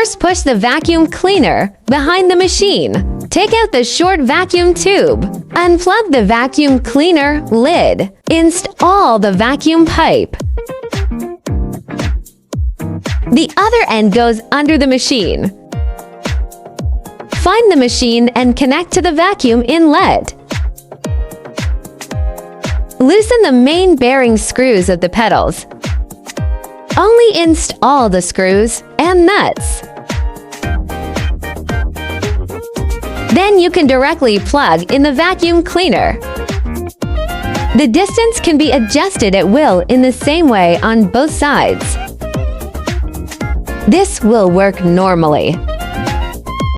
First, push the vacuum cleaner behind the machine. Take out the short vacuum tube. Unplug the vacuum cleaner lid. Install the vacuum pipe. The other end goes under the machine. Find the machine and connect to the vacuum inlet. Loosen the main bearing screws of the pedals. Only install the screws and nuts. Then you can directly plug in the vacuum cleaner. The distance can be adjusted at will in the same way on both sides. This will work normally.